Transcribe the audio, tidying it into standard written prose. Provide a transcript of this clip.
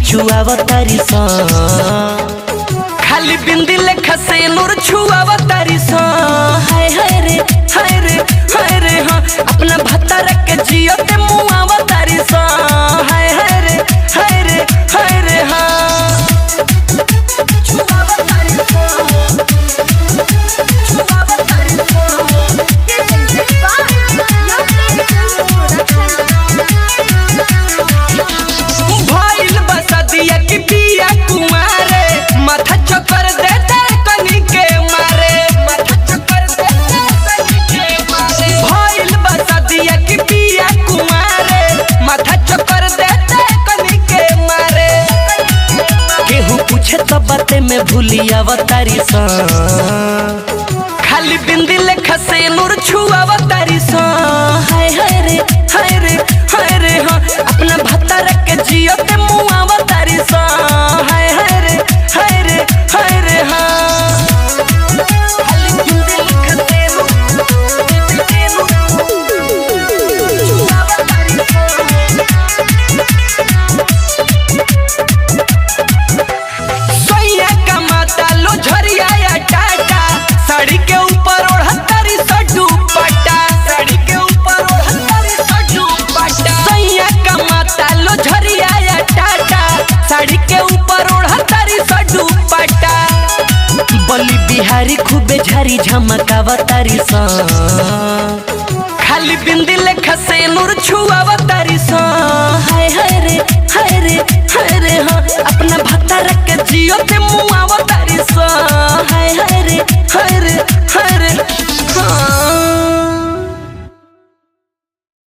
छुआवतारी सा खाली बिंदी लेखा से नूर छुआवतारी सा हाय हाय रे हाय रे हाय रे हाँ अपना भत्तर के जियो ते मुआवतारी सा हाय हाय रे हाय रे हाय रे हाँ छुआवतारी सा छुआवतारी सा भाईल बसदिया की पिया कुमारे माथा चक्कर देते कनी के मारे माथा चक्कर देते कनी के मारे भाईल बसदिया की पिया कुमारे माथा चक्कर देते कनी के मारे केहू पूछे तो बाते में भूलिया अवतारी सा खाली बिंदी लेखा से नूर छुआवतारी सा हाय हाय रे हाय रे हाय रे हाँ अपना भत्तर के जियो ते मुआवतारी सा हाय हाय रे हाय रे हाय रे हाँ खाली बिंदी लेखा से छुआवतारी सा सोया का माता लो झरिया या टाटा साड़ी के ऊपर ओढ़तारी सा दुपट्टा साड़ी के ऊपर ओढ़तारी सा दुपट्टा सोया का माता लो झरिया या टाटा साड़ी के ऊपर ओढ़तारी सा दुपट्टा बली बिहारी खूबे झरी झमकावतारी सा खाली बिंदी लेखा से नूर छुआवतारी सा हाय हाय रे हाय रे हाय रे हाँ अपना भत्तर के जियो ते मुआवतारी सा हाय हाय रे हाय रे हाय रे